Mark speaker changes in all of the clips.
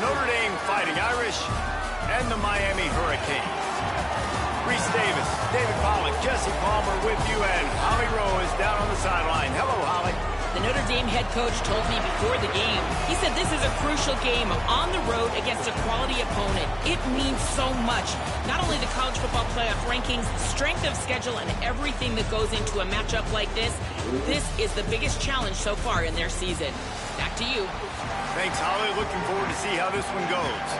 Speaker 1: Notre Dame Fighting Irish and the Miami Hurricanes. Reese Davis, David Pollack, Jesse Palmer with you, and Holly Rowe is down on the sideline. Hello, Holly.
Speaker 2: The Notre Dame head coach told me before the game, he said this is a crucial game on the road against a quality opponent. It means so much. Not only the college football playoff rankings, strength of schedule, and everything that goes into a matchup like this. This is the biggest challenge so far in their season. Back to you.
Speaker 1: Thanks, Holly. Looking forward to see how this one goes.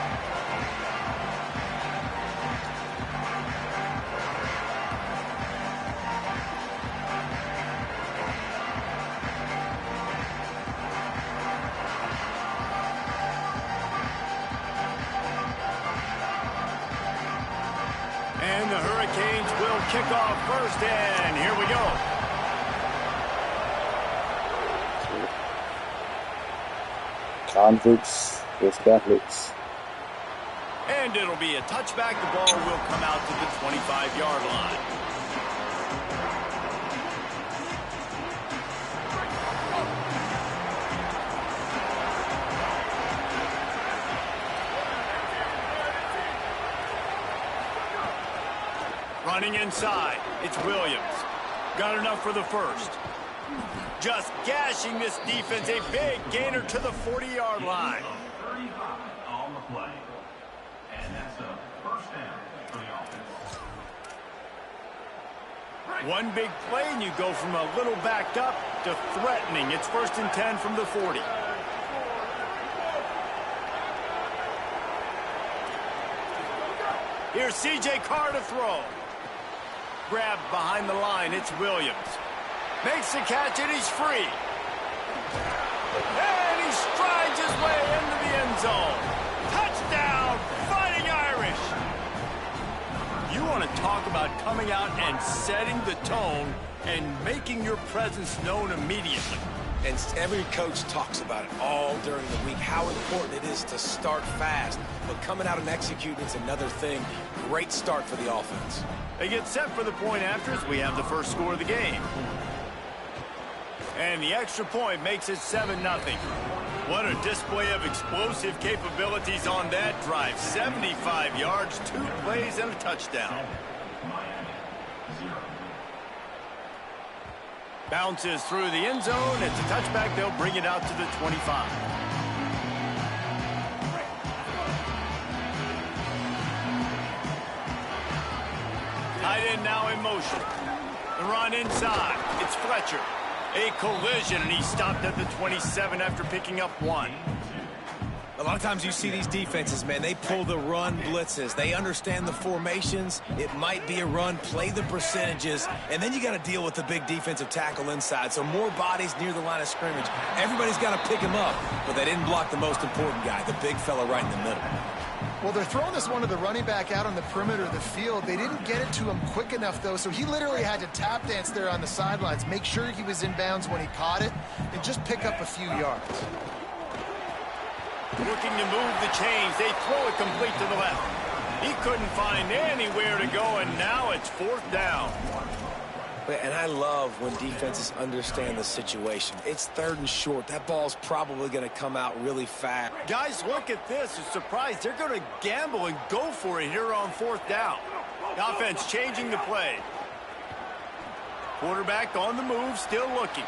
Speaker 1: And the Hurricanes will kick off first, and here we go.
Speaker 3: Converts versus Catholics.
Speaker 1: And it'll be a touchback. The ball will come out to the 25-yard line. Running inside, it's Williams. Got enough for the first. Just gashing this defense, a big gainer to the 40-yard line.
Speaker 4: 35 on the play. And that's a first down for the offense.
Speaker 1: One big play, and you go from a little backed up to threatening. It's 1st and 10 from the 40. Here's C.J. Carr to throw. Grabbed behind the line, it's Williams. Makes the catch, and he's free. And he strides his way into the end zone. Touchdown, Fighting Irish. You want to talk about coming out and setting the tone and making your presence known immediately.
Speaker 5: And every coach talks about it all during the week, how important it is to start fast. But coming out and executing is another thing. Great start for the offense.
Speaker 1: They get set for the point after as we have the first score of the game. And the extra point makes it 7-0. What a display of explosive capabilities on that drive. 75 yards, 2 plays, and a touchdown. Bounces through the end zone. It's a touchback. They'll bring it out to the 25. Tight end now in motion. The run inside. It's Fletcher. A collision, and he stopped at the 27 after picking up 1.
Speaker 5: A lot of times you see these defenses, man, they pull the run blitzes. They understand the formations. It might be a run, play the percentages, and then you got to deal with the big defensive tackle inside. So more bodies near the line of scrimmage. Everybody's got to pick him up, but they didn't block the most important guy, the big fella right in the middle.
Speaker 6: Well, they're throwing this one to the running back out on the perimeter of the field. They didn't get it to him quick enough, though, so he literally had to tap dance there on the sidelines, make sure he was in bounds when he caught it, and just pick up a few yards.
Speaker 1: Looking to move the chains. They throw it complete to the left. He couldn't find anywhere to go, and now it's 4th down.
Speaker 5: And I love when defenses understand the situation. It's 3rd and short. That ball's probably going to come out really fast.
Speaker 1: Guys, look at this. A surprise. They're going to gamble and go for it here on 4th down. The offense changing the play. Quarterback on the move, still looking.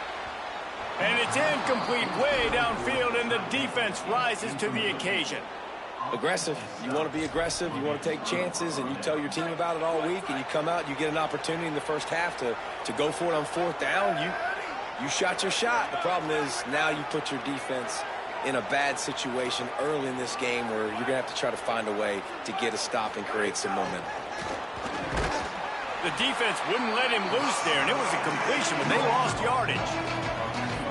Speaker 1: And it's incomplete way downfield, and the defense rises to the occasion.
Speaker 5: Aggressive. You want to be aggressive. You want to take chances, and you tell your team about it all week, and you come out, you get an opportunity in the first half to go for it on 4th down. You shot your shot. The problem is now you put your defense in a bad situation early in this game where you're going to have to try to find a way to get a stop and create some momentum.
Speaker 1: The defense wouldn't let him loose there, and it was a completion, but they lost yardage.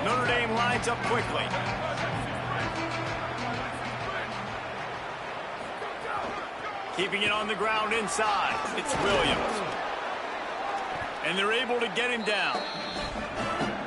Speaker 1: Notre Dame lines up quickly. Keeping it on the ground inside. It's Williams. And they're able to get him down.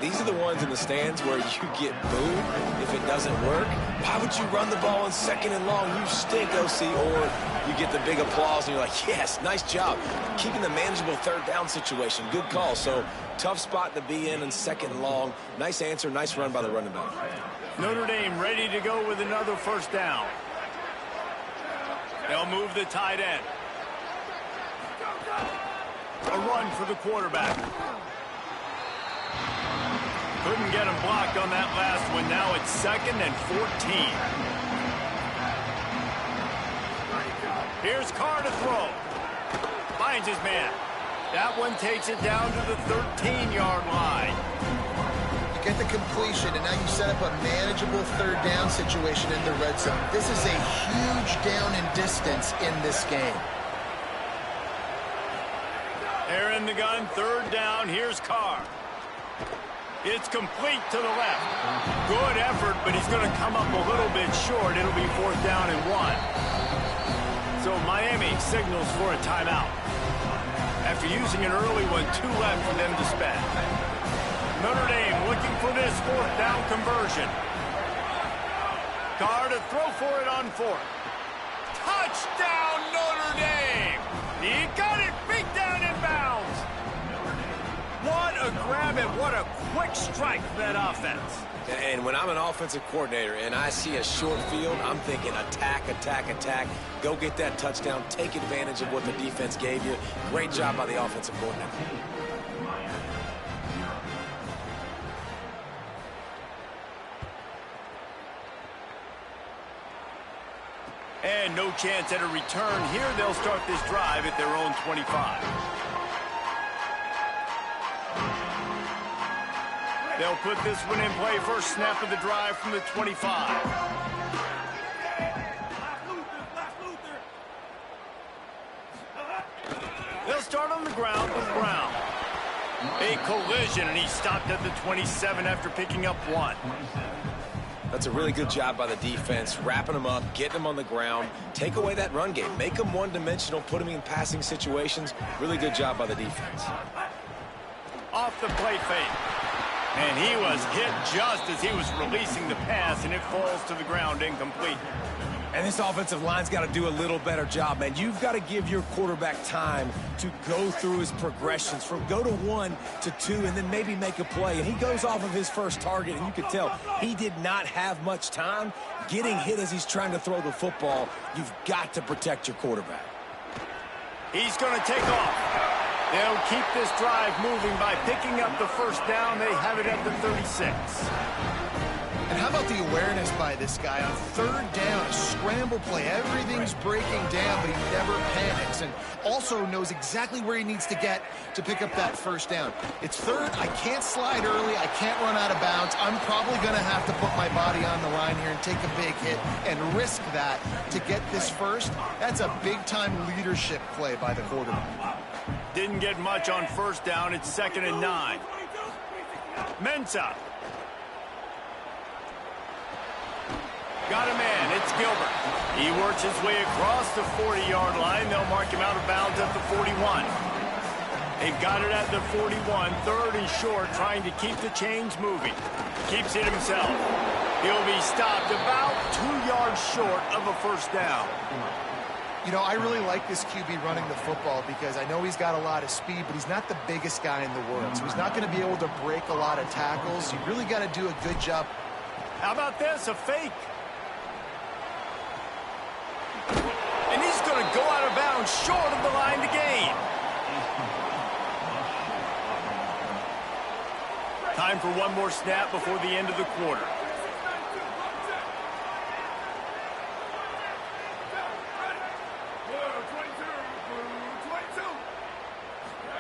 Speaker 5: These are the ones in the stands where you get booed if it doesn't work. Why would you run the ball on 2nd and long? You stink, OC. Or you get the big applause and you're like, yes, nice job. Keeping the manageable 3rd down situation. Good call. So tough spot to be in 2nd and long. Nice answer, nice run by the running back.
Speaker 1: Notre Dame ready to go with another 1st down. They'll move the tight end. A run for the quarterback. Couldn't get him blocked on that last one. Now it's 2nd and 14. Here's Carr to throw. Finds his man. That one takes it down to the 13-yard line.
Speaker 6: You get the completion, and now you set up a manageable third down situation in the red zone. This is a huge down in distance in this game.
Speaker 1: They're in the gun, 3rd down. Here's Carr. It's complete to the left. Good effort, but he's going to come up a little bit short. It'll be 4th down and 1. So Miami signals for a timeout. After using an early one, 2 left for them to spend. Notre Dame looking for this 4th down conversion. Carr to throw for it on 4th. Touchdown, Notre Dame! He got it, beat down in bounds. What a grab and what a quick strike for that offense.
Speaker 5: And when I'm an offensive coordinator and I see a short field, I'm thinking attack, attack, attack. Go get that touchdown. Take advantage of what the defense gave you. Great job by the offensive coordinator.
Speaker 1: And no chance at a return here. They'll start this drive at their own 25. They'll put this one in play. First snap of the drive from the 25. They'll start on the ground with Brown. A collision, and he stopped at the 27 after picking up 1.
Speaker 5: That's a really good job by the defense, wrapping them up, getting them on the ground, take away that run game, make them one-dimensional, put them in passing situations. Really good job by the defense.
Speaker 1: Off the play fake. And he was hit just as he was releasing the pass, and it falls to the ground incomplete.
Speaker 5: And this offensive line's got to do a little better job, man. You've got to give your quarterback time to go through his progressions from go to 1 to 2 and then maybe make a play. And he goes off of his first target, and you can tell he did not have much time getting hit as he's trying to throw the football. You've got to protect your quarterback.
Speaker 1: He's going to take off. They'll keep this drive moving by picking up the first down. They have it at the 36.
Speaker 6: And how about the awareness by this guy on 3rd down, a scramble play. Everything's breaking down, but he never panics and also knows exactly where he needs to get to pick up that first down. It's 3rd. I can't slide early. I can't run out of bounds. I'm probably going to have to put my body on the line here and take a big hit and risk that to get this first. That's a big-time leadership play by the quarterback.
Speaker 1: Didn't get much on 1st down. It's 2nd and 9. Mensah. Got a man. It's Gilbert. He works his way across the 40-yard line. They'll mark him out of bounds at the 41. They've got it at the 41. 3rd and short, trying to keep the chains moving. Keeps it himself. He'll be stopped about 2 yards short of a first down.
Speaker 6: You know, I really like this QB running the football because I know he's got a lot of speed, but he's not the biggest guy in the world. So he's not going to be able to break a lot of tackles. You really got to do a good job.
Speaker 1: How about this? A fake. And he's going to go out of bounds short of the line to gain. Time for one more snap before the end of the quarter.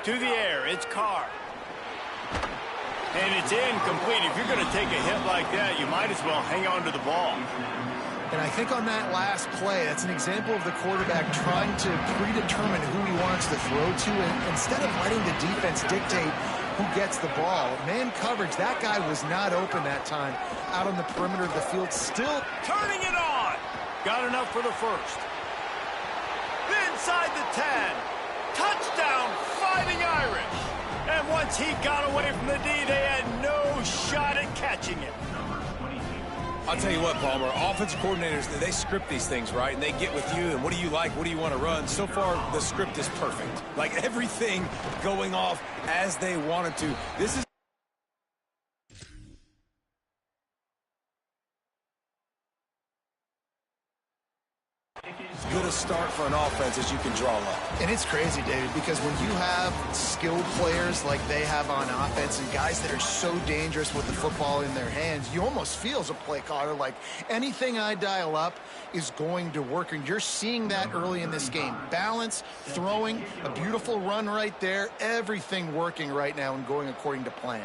Speaker 1: To the air, it's Carr. And it's incomplete. If you're going to take a hit like that, you might as well hang on to the ball.
Speaker 6: And I think on that last play, that's an example of the quarterback trying to predetermine who he wants to throw to, and instead of letting the defense dictate who gets the ball. Man coverage, that guy was not open that time out on the perimeter of the field. Still
Speaker 1: turning it on. Got enough for the first. Inside the 10. Touchdown, Fighting Irish. And once he got away from the D, they had no shot at catching it.
Speaker 5: I'll tell you what, Palmer, offensive coordinators, they script these things, right? And they get with you, and what do you like, what do you want to run? So far, the script is perfect. Like, everything going off as they wanted to. This is good a start for an offense as you can draw up.
Speaker 6: And it's crazy, David, because when you have skilled players like they have on offense and guys that are so dangerous with the football in their hands, you almost feel as a play caller like anything I dial up is going to work. And you're seeing that early in this game. Balance, throwing, a beautiful run right there, everything working right now and going according to plan.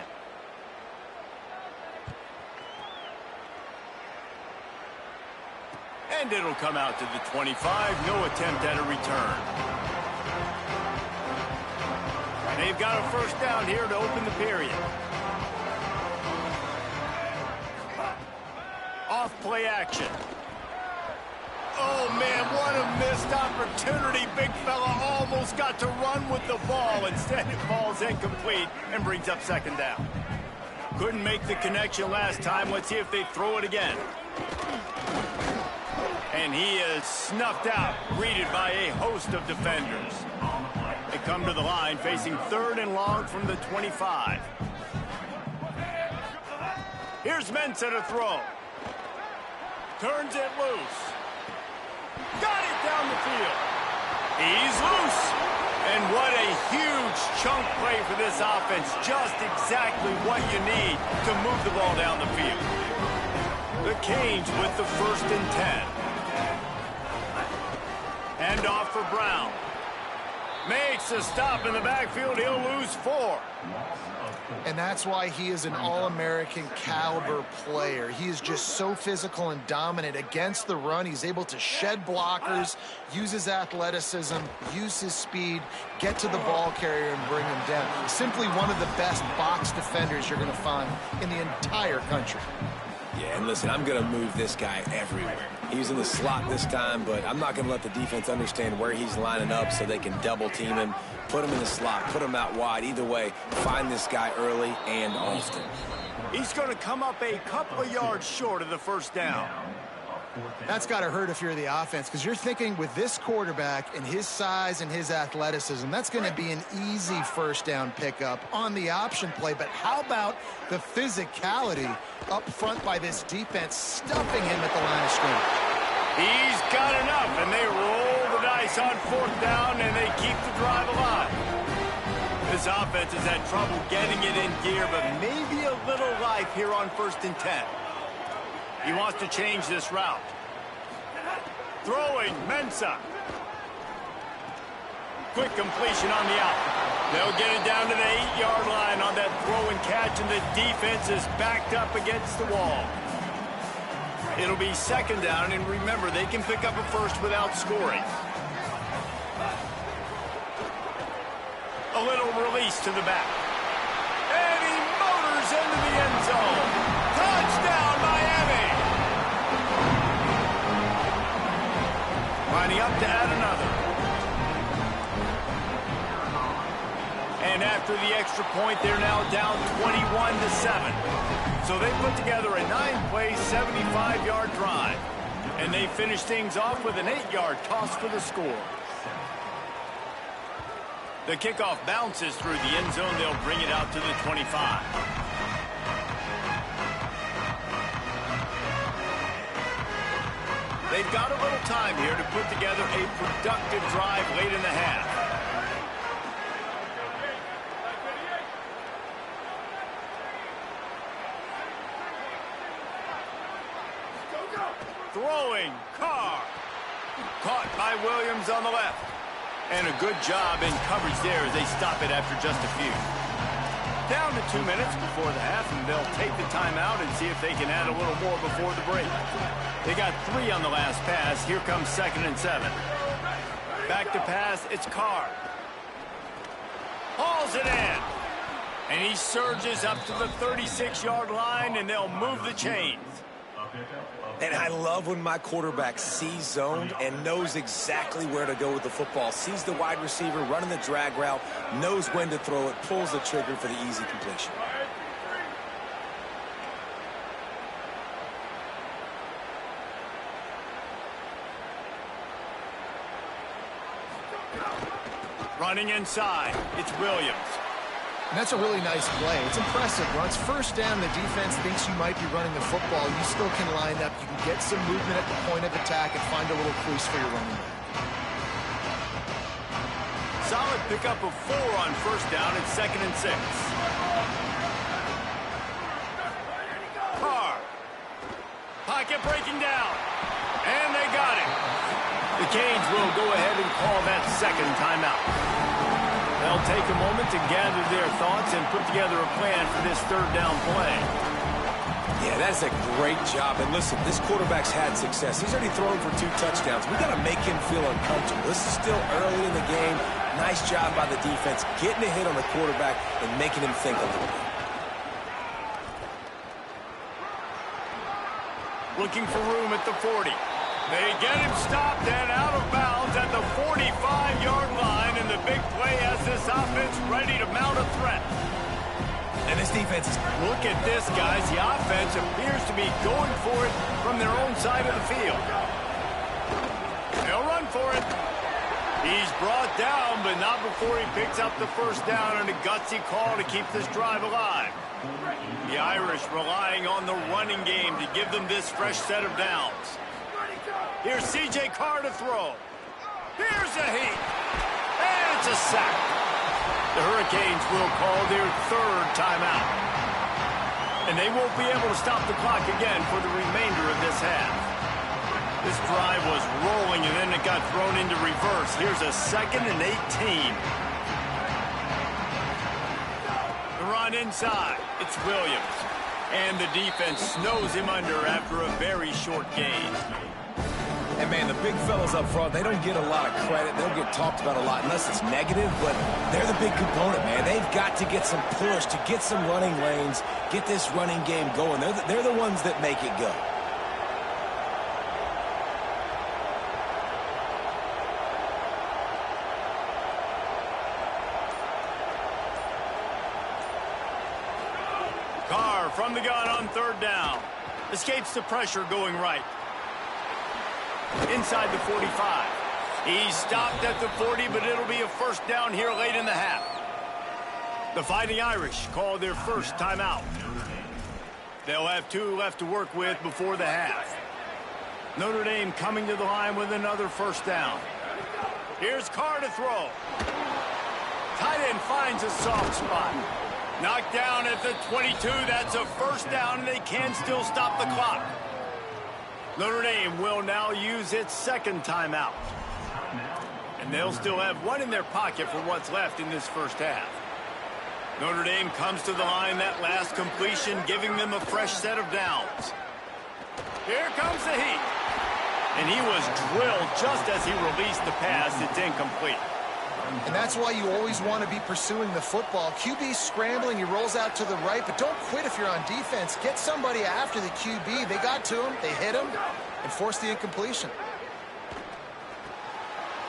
Speaker 1: And it'll come out to the 25. No attempt at a return. They've got a first down here to open the period. Off play action. Oh, man, what a missed opportunity. Big fella almost got to run with the ball. Instead, it falls incomplete and brings up second down. Couldn't make the connection last time. Let's see if they throw it again. And he is snuffed out, greeted by a host of defenders. They come to the line, facing 3rd and long from the 25. Here's Mensah to throw. Turns it loose. Got it down the field. He's loose. And what a huge chunk play for this offense. Just exactly what you need to move the ball down the field. The Canes with the 1st and 10. Hand off for Brown. Makes a stop in the backfield. He'll lose 4.
Speaker 6: And that's why he is an All-American caliber player. He is just so physical and dominant against the run. He's able to shed blockers, use his athleticism, use his speed, get to the ball carrier and bring him down. Simply one of the best box defenders you're going to find in the entire country.
Speaker 5: Yeah, and listen, I'm going to move this guy everywhere. He's in the slot this time, but I'm not going to let the defense understand where he's lining up so they can double team him, put him in the slot, put him out wide. Either way, find this guy early and often.
Speaker 1: He's going to come up a couple of yards short of the first down.
Speaker 6: That's got to hurt if you're the offense, because you're thinking with this quarterback and his size and his athleticism, that's going to be an easy first down pickup on the option play. But how about the physicality up front by this defense, stuffing him at the line of scrimmage?
Speaker 1: He's got enough, and they roll the dice on 4th down, and they keep the drive alive. This offense has had trouble getting it in gear, but maybe a little life here on 1st and 10. He wants to change this route. Throwing, Mensah. Quick completion on the out. They'll get it down to the 8-yard line on that throw and catch, and the defense is backed up against the wall. It'll be 2nd down, and remember, they can pick up a first without scoring. A little release to the back. And he motors into the end zone. Touchdown, Miami! Lining up to add another. And after the extra point, they're now down 21-7. So they put together a 9-play, 75-yard drive. And they finish things off with an 8-yard toss for the score. The kickoff bounces through the end zone. They'll bring it out to the 25. They've got a little time here to put together a productive drive late in the half. Throwing, Carr. Caught by Williams on the left. And a good job in coverage there as they stop it after just a few. Down to 2 minutes before the half, and they'll take the timeout and see if they can add a little more before the break. They got 3 on the last pass. Here comes 2nd and 7. Back to pass, it's Carr. Hauls it in. And he surges up to the 36-yard line, and they'll move the chains.
Speaker 5: And I love when my quarterback sees zoned and knows exactly where to go with the football. Sees the wide receiver running the drag route, knows when to throw it, pulls the trigger for the easy completion.
Speaker 1: Running inside, it's Williams.
Speaker 6: And that's a really nice play. It's impressive. Once 1st down, the defense thinks you might be running the football. You still can line up. You can get some movement at the point of attack and find a little crease for your running back.
Speaker 1: pick up a 4 on first down at 2nd and 6. Carr. Pocket breaking down. And they got it. The Canes will go ahead and call that second timeout. They'll take a moment to gather their thoughts and put together a plan for this third down play.
Speaker 5: Yeah, that's a great job. And listen, this quarterback's had success. He's already thrown for 2 touchdowns. We got to make him feel uncomfortable. This is still early in the game. Nice job by the defense, getting a hit on the quarterback and making him think a little bit.
Speaker 1: Looking for room at the 40. They get him stopped and out of bounds at the 45-yard line, and the big play has this offense ready to mount a threat.
Speaker 5: And this defense is...
Speaker 1: Look at this, guys. The offense appears to be going for it from their own side of the field. They'll run for it. He's brought down, but not before he picks up the first down and a gutsy call to keep this drive alive. The Irish relying on the running game to give them this fresh set of downs. Here's C.J. Carr to throw. Here's a heat. And it's a sack. The Hurricanes will call their third timeout. And they won't be able to stop the clock again for the remainder of this half. This drive was rolling, and then it got thrown into reverse. Here's a 2nd and 18. The run inside. It's Williams. And the defense snows him under after a very short gain.
Speaker 5: And, man, the big fellas up front, they don't get a lot of credit. They don't get talked about a lot unless it's negative, but they're the big component, man. They've got to get some push, to get some running lanes, get this running game going. They're the ones that make it go.
Speaker 1: Carr from the gun on third down. Escapes the pressure going right. Inside the 45. He's stopped at the 40, but it'll be a first down here late in the half. The Fighting Irish call their first timeout. They'll have 2 left to work with before the half. Notre Dame coming to the line with another first down. Here's Carr to throw. Tight end finds a soft spot. Knocked down at the 22. That's a first down, and they can still stop the clock. Notre Dame will now use its second timeout. And they'll still have 1 in their pocket for what's left in this first half. Notre Dame comes to the line, that last completion, giving them a fresh set of downs. Here comes the heat. And he was drilled just as he released the pass. It's incomplete.
Speaker 6: And that's why you always want to be pursuing the football. QB's scrambling, he rolls out to the right, but don't quit if you're on defense. Get somebody after the QB. They got to him, they hit him, and forced the incompletion.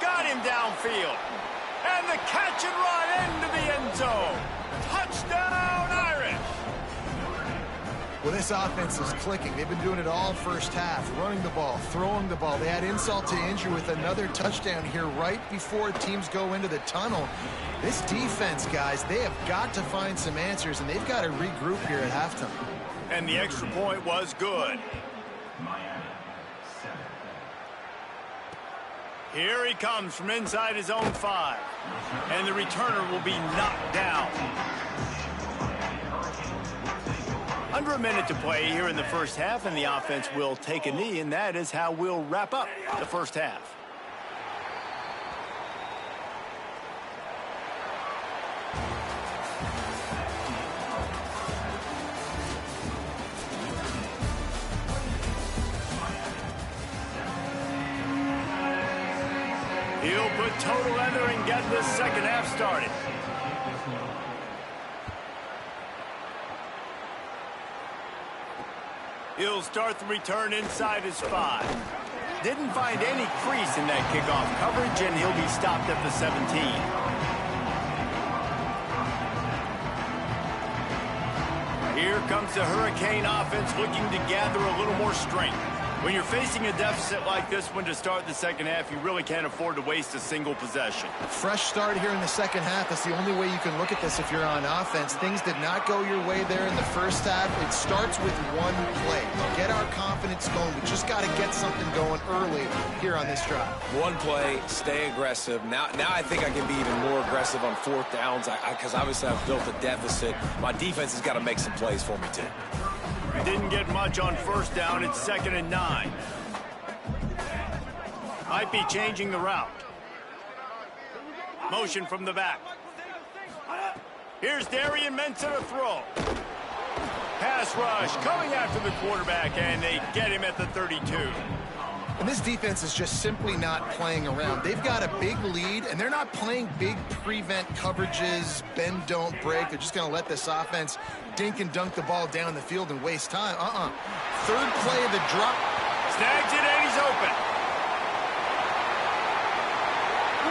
Speaker 1: Got him downfield. And the catch and run into the end zone. Touchdown, Irish!
Speaker 6: Well, this offense is clicking. They've been doing it all first half, running the ball, throwing the ball. They had insult to injury with another touchdown here right before teams go into the tunnel. This defense, guys, they have got to find some answers, and they've got to regroup here at halftime.
Speaker 1: And the extra point was good. Here he comes from inside his own 5. And the returner will be knocked down. Under a minute to play here in the first half, and the offense will take a knee, and that is how we'll wrap up the first half. He'll put total leather and get this second half started. He'll start the return inside his 5. Didn't find any crease in that kickoff coverage, and he'll be stopped at the 17. Here comes the Hurricane offense looking to gather a little more strength. When you're facing a deficit like this one to start the second half, you really can't afford to waste a single possession.
Speaker 6: Fresh start here in the second half. That's the only way you can look at this if you're on offense. Things did not go your way there in the first half. It starts with one play. Get our confidence going. We just got to get something going early here on this drive.
Speaker 5: One play, stay aggressive. Now I think I can be even more aggressive on fourth downs because obviously I've built a deficit. My defense has got to make some plays for me too.
Speaker 1: Didn't get much on first down. It's 2nd and 9. Might be changing the route. Motion from the back. Here's Darian Mensah to throw. Pass rush coming after the quarterback, and they get him at the 32.
Speaker 6: And this defense is just simply not playing around. They've got a big lead, and they're not playing big prevent coverages, bend, don't break. They're just going to let this offense dink and dunk the ball down the field and waste time. Third play of the drop.
Speaker 1: Snags it, and he's open.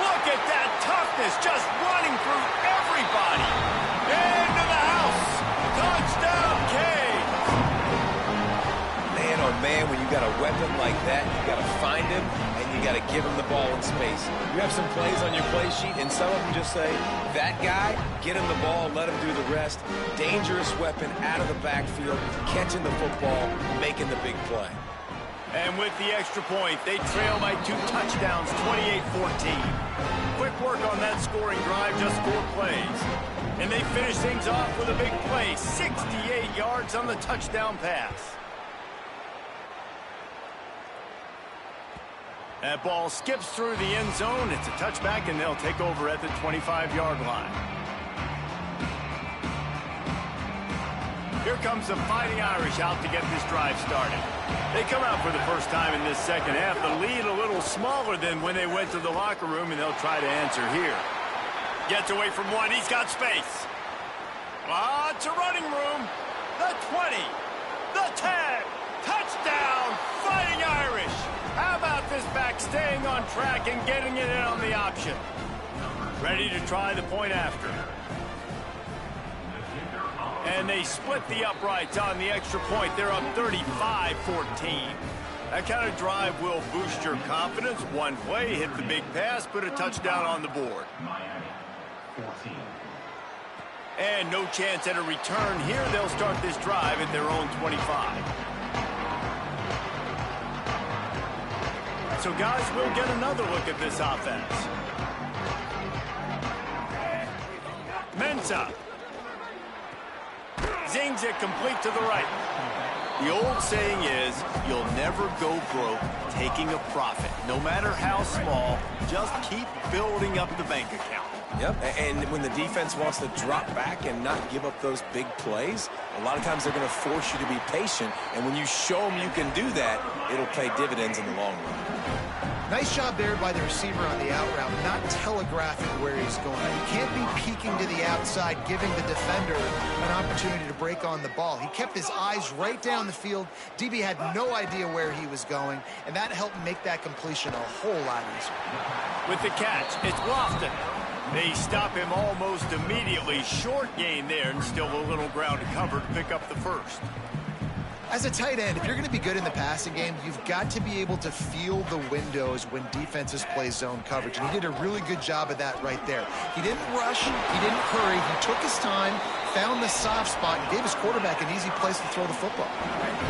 Speaker 1: Look at that toughness, just running through everybody. Into the house. Touchdown, Canes.
Speaker 5: Man, oh man, when you got a weapon like that, you got to find him, and you got to give him the ball in space. You have some plays on your play sheet, and some of them just say, that guy, get him the ball, let him do the rest. Dangerous weapon out of the backfield, catching the football, making the big play.
Speaker 1: And with the extra point, they trail by 2 touchdowns, 28-14. Quick work on that scoring drive, just 4 plays. And they finish things off with a big play, 68 yards on the touchdown pass. That ball skips through the end zone. It's a touchback, and they'll take over at the 25-yard line. Here comes the Fighting Irish out to get this drive started. They come out for the first time in this second half. The lead a little smaller than when they went to the locker room, and they'll try to answer here. Gets away from one. He's got space. Lots of running room. The 20. The 10. Touchdown, Fighting Irish. How about this back staying on track and getting it in on the option? Ready to try the point after. And they split the uprights on the extra point. They're up 35-14. That kind of drive will boost your confidence. One play, hit the big pass, put a touchdown on the board. And no chance at a return here. They'll start this drive at their own 25. So, guys, we'll get another look at this offense. Mensah. Zings it complete to the right. The old saying is, you'll never go broke taking a profit. No matter how small, just keep building up the bank account.
Speaker 5: Yep, and when the defense wants to drop back and not give up those big plays, a lot of times they're going to force you to be patient, and when you show them you can do that, it'll pay dividends in the long run.
Speaker 6: Nice job there by the receiver on the out route, not telegraphing where he's going. You can't be peeking to the outside, giving the defender an opportunity to break on the ball. He kept his eyes right down the field. DB had no idea where he was going, and that helped make that completion a whole lot easier.
Speaker 1: With the catch, it's Lofton. They stop him almost immediately. Short gain there, and still a little ground to cover to pick up the first.
Speaker 6: As a tight end, if you're going to be good in the passing game, you've got to be able to feel the windows when defenses play zone coverage. And he did a really good job of that right there. He didn't rush. He didn't hurry. He took his time, found the soft spot, and gave his quarterback an easy place to throw the football.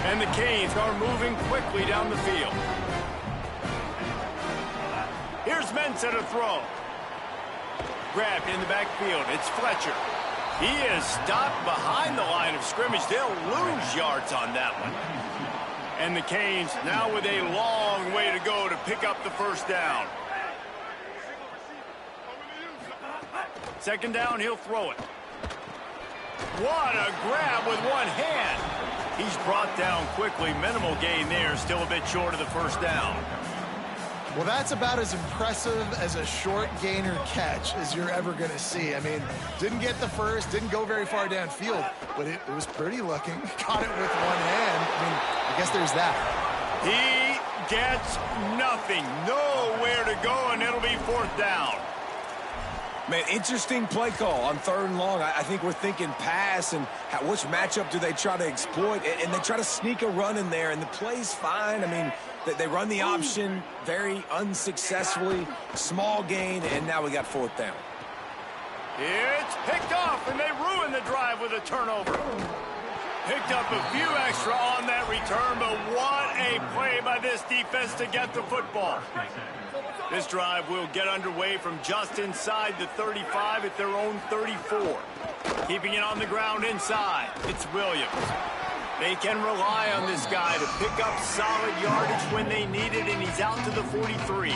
Speaker 1: And the Canes are moving quickly down the field. Here's Mensah to throw. Grabbed in the backfield. It's Fletcher. He is stopped behind the line of scrimmage. They'll lose yards on that one. And the Canes now with a long way to go to pick up the first down. Second down, he'll throw it. What a grab with one hand. He's brought down quickly. Minimal gain there. Still a bit short of the first down.
Speaker 6: Well, that's about as impressive as a short gainer catch as you're ever going to see. I mean, didn't get the first, didn't go very far downfield, but it was pretty looking. Caught it with one hand. I mean, I guess there's that.
Speaker 1: He gets nothing. Nowhere to go, and it'll be fourth down.
Speaker 5: Man, interesting play call on 3rd and long. I think we're thinking pass and which matchup do they try to exploit, and they try to sneak a run in there, and the play's fine. I mean, they run the option very unsuccessfully, small gain, and now we got 4th down.
Speaker 1: It's picked off, and they ruin the drive with a turnover. Picked up a few extra on that return, but what a play by this defense to get the football. This drive will get underway from just inside the 35 at their own 34. Keeping it on the ground inside, it's Williams. They can rely on this guy to pick up solid yardage when they need it, and he's out to the 43.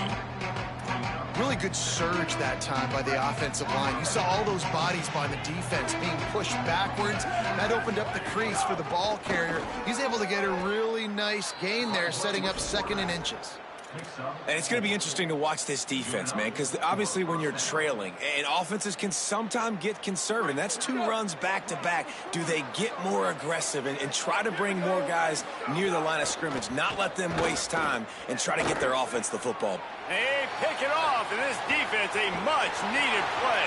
Speaker 6: Really good surge that time by the offensive line. You saw all those bodies by the defense being pushed backwards. That opened up the crease for the ball carrier. He's able to get a really nice gain there, setting up 2nd and inches.
Speaker 5: And it's going to be interesting to watch this defense, man, because obviously when you're trailing, and offenses can sometimes get conservative. That's 2 runs back-to-back. Do they get more aggressive and try to bring more guys near the line of scrimmage, not let them waste time, and try to get their offense the football?
Speaker 1: They pick it off, and this defense, a much-needed play.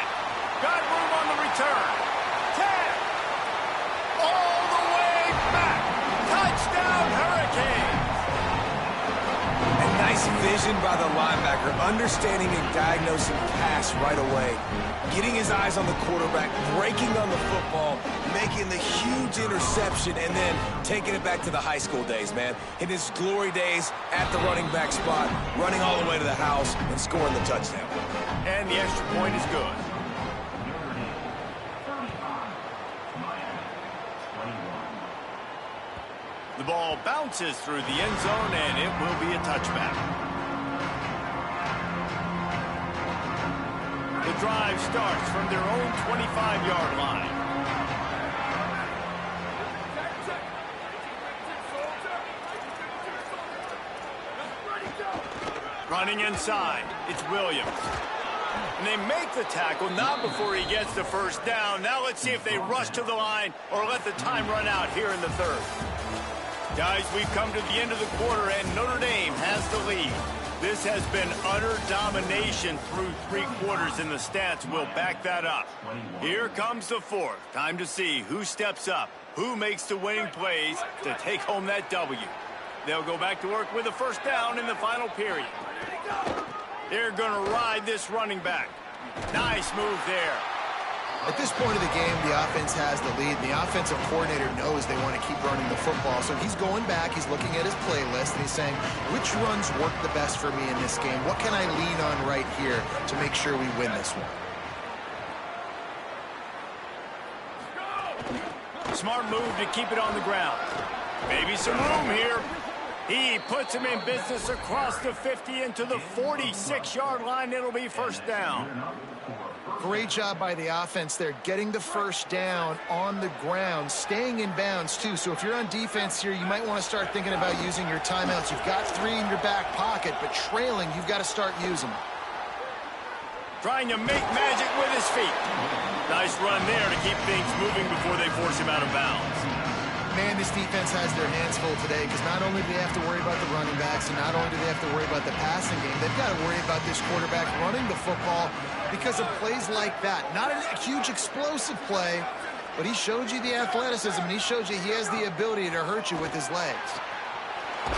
Speaker 1: Got room on the return. 10. All the way back. Touchdown, Hurricanes.
Speaker 5: Nice vision by the linebacker, understanding and diagnosing pass right away. Getting his eyes on the quarterback, breaking on the football, making the huge interception, and then taking it back to the high school days, man. In his glory days at the running back spot, running all the way to the house and scoring the touchdown.
Speaker 1: And the extra point is good. The ball bounces through the end zone, and it will be a touchback. The drive starts from their own 25-yard line. Running inside, it's Williams. And they make the tackle, not before he gets the 1st down. Now let's see if they rush to the line or let the time run out here in the 3rd. Guys, we've come to the end of the quarter, and Notre Dame has the lead. This has been utter domination through 3 quarters, and the stats will back that up. Here comes the 4th. Time to see who steps up, who makes the winning plays to take home that W. They'll go back to work with a 1st down in the final period. They're going to ride this running back. Nice move there.
Speaker 6: At this point of the game, the offense has the lead. The offensive coordinator knows they want to keep running the football. So he's going back, he's looking at his playlist, and he's saying, which runs work the best for me in this game? What can I lean on right here to make sure we win this one?
Speaker 1: Smart move to keep it on the ground. Maybe some room here. He puts him in business across the 50 into the 46-yard line. It'll be 1st down.
Speaker 6: Great job by the offense there, getting the 1st down on the ground, staying in bounds too. So if you're on defense here, you might want to start thinking about using your timeouts. You've got 3 in your back pocket, but trailing, you've got to start using them.
Speaker 1: Trying to make magic with his feet. Nice run there to keep things moving before they force him out of bounds.
Speaker 6: Man, this defense has their hands full today, because not only do they have to worry about the running backs, and not only do they have to worry about the passing game, they've got to worry about this quarterback running the football because of plays like that. Not a huge explosive play, but he showed you the athleticism, and he showed you he has the ability to hurt you with his legs.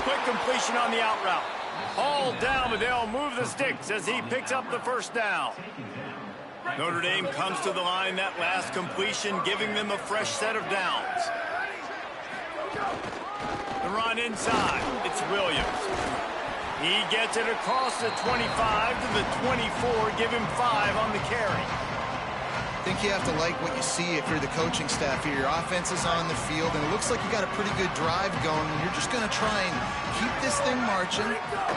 Speaker 1: Quick completion on the out route. All down, but they'll move the sticks as he picks up the 1st down. Notre Dame comes to the line, that last completion giving them a fresh set of downs. The run inside, it's Williams. He gets it across the 25 to the 24, give him 5 on the carry.
Speaker 6: I think you have to like what you see if you're the coaching staff here. Your offense is on the field, and it looks like you got a pretty good drive going, and you're just going to try and keep this thing marching,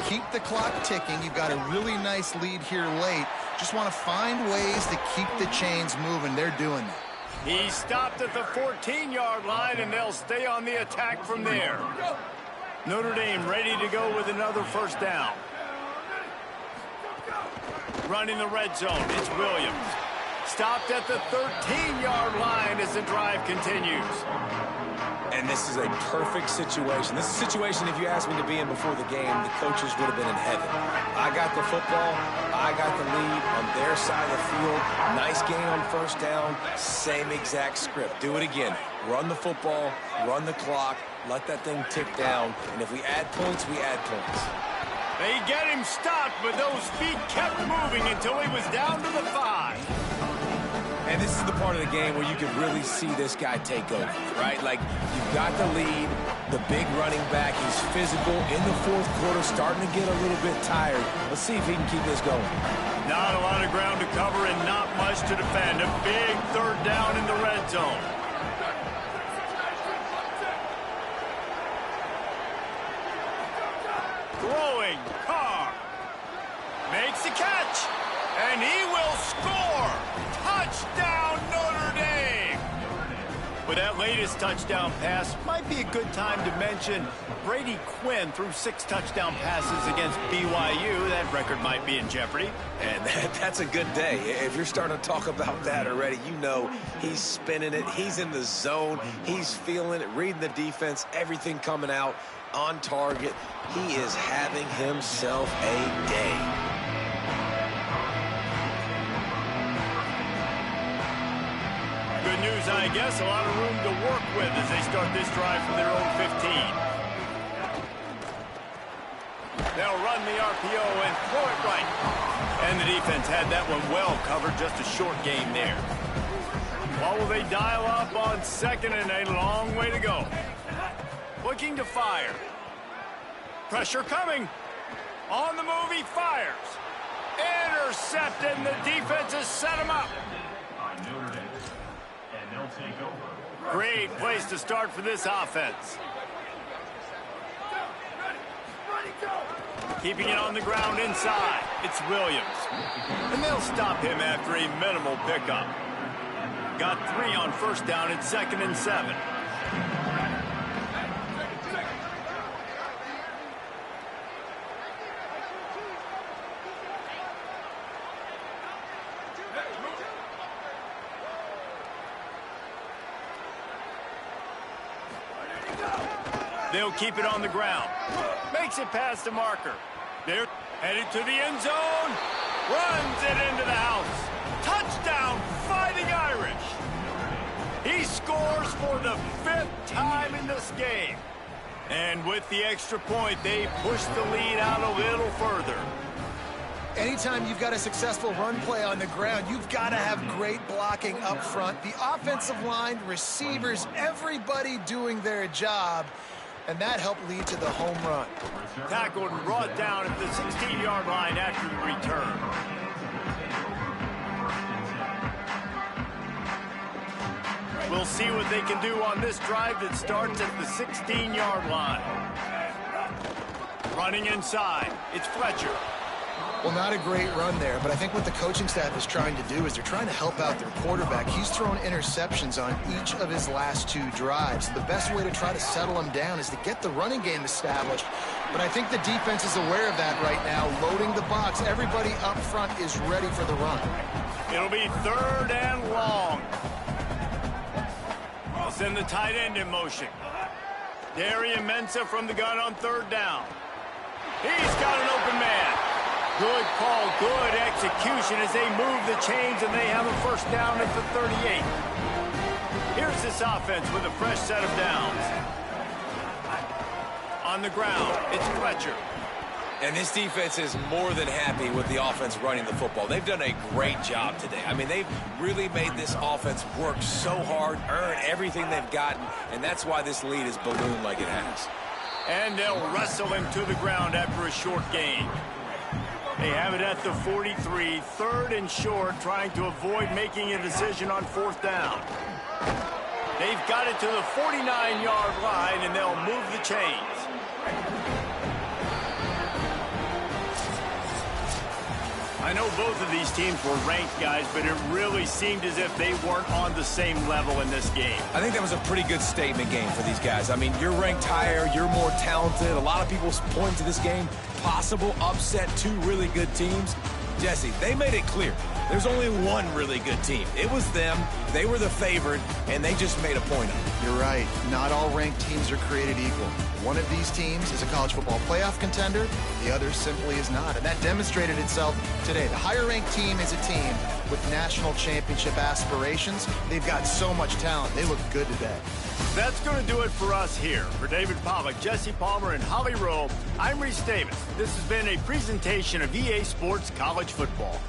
Speaker 6: keep the clock ticking. You've got a really nice lead here late. Just want to find ways to keep the chains moving. They're doing that.
Speaker 1: He stopped at the 14-yard line, and they'll stay on the attack from there. Notre Dame ready to go with another 1st down. Running the red zone, it's Williams. Stopped at the 13-yard line as the drive continues.
Speaker 5: And this is a perfect situation. This is a situation, if you asked me to be in before the game, the coaches would have been in heaven. I got the football. I got the lead on their side of the field. Nice gain on first down. Same exact script. Do it again. Run the football, run the clock, let that thing tick down. And if we add points, we add points.
Speaker 1: They get him stopped, but those feet kept moving until he was down to the 5.
Speaker 5: And this is the part of the game where you can really see this guy take over, right? Like, you've got the lead, the big running back. He's physical in the fourth quarter, starting to get a little bit tired. Let's see if he can keep this going.
Speaker 1: Not a lot of ground to cover and not much to defend. A big third down in the red zone. Throwing, Carr makes the catch, and he will score. Touchdown, Notre Dame! With that latest touchdown pass, might be a good time to mention Brady Quinn threw 6 touchdown passes against BYU. That record might be in jeopardy.
Speaker 5: And that's a good day. If you're starting to talk about that already, you know he's spinning it. He's in the zone. He's feeling it, reading the defense, everything coming out on target. He is having himself a day.
Speaker 1: Good news, I guess. A lot of room to work with as they start this drive from their own 15. They'll run the RPO and throw it right. And the defense had that one well covered. Just a short gain there. What will they dial up on second and a long way to go? Looking to fire. Pressure coming. On the move, he fires. Intercepted, and the defense has set him up.
Speaker 4: Notre Dame. And they'll take over.
Speaker 1: Great place to start for this offense. Keeping it on the ground inside. It's Williams. And they'll stop him after a minimal pickup. Got 3 on first down. It's 2nd and 7. They'll keep it on the ground. Makes it past the marker. They're headed to the end zone. Runs it into the house. Touchdown, Fighting Irish. He scores for the 5th time in this game. And with the extra point, they push the lead out a little further.
Speaker 6: Anytime you've got a successful run play on the ground, you've got to have great blocking up front. The offensive line, receivers, everybody doing their job. And that helped lead to the home run.
Speaker 1: Tackled and brought down at the 16-yard line after the return. We'll see what they can do on this drive that starts at the 16-yard line. Running inside, it's Fletcher.
Speaker 6: Well, not a great run there, but I think what the coaching staff is trying to do is they're trying to help out their quarterback. He's thrown interceptions on each of his last 2 drives. The best way to try to settle him down is to get the running game established. But I think the defense is aware of that right now, loading the box. Everybody up front is ready for the run.
Speaker 1: It'll be 3rd and long. They'll send the tight end in motion. Darian Mensah from the gun on 3rd down. He's got an open man. Good call, good execution as they move the chains and they have a first down at the 38. Here's this offense with a fresh set of downs. On the ground, it's Fletcher.
Speaker 5: And this defense is more than happy with the offense running the football. They've done a great job today. I mean, they've really made this offense work so hard, earn everything they've gotten, and that's why this lead is ballooned like it has.
Speaker 1: And they'll wrestle him to the ground after a short gain. They have it at the 43, 3rd and short, trying to avoid making a decision on 4th down. They've got it to the 49-yard line, and they'll move the chains. I know both of these teams were ranked, guys, but it really seemed as if they weren't on the same level in this game.
Speaker 5: I think that was a pretty good statement game for these guys. I mean, you're ranked higher, you're more talented. A lot of people point to this game, possible upset, 2 really good teams. Jesse, they made it clear. There's only one really good team. It was them. They were the favorite, and they just made a point of it.
Speaker 6: You're right. Not all ranked teams are created equal. One of these teams is a college football playoff contender. The other simply is not. And that demonstrated itself today. The higher-ranked team is a team with national championship aspirations. They've got so much talent. They look good today.
Speaker 1: That's going to do it for us here. For David Pollock, Jesse Palmer, and Holly Rowe, I'm Reese Davis. This has been a presentation of EA Sports College Football.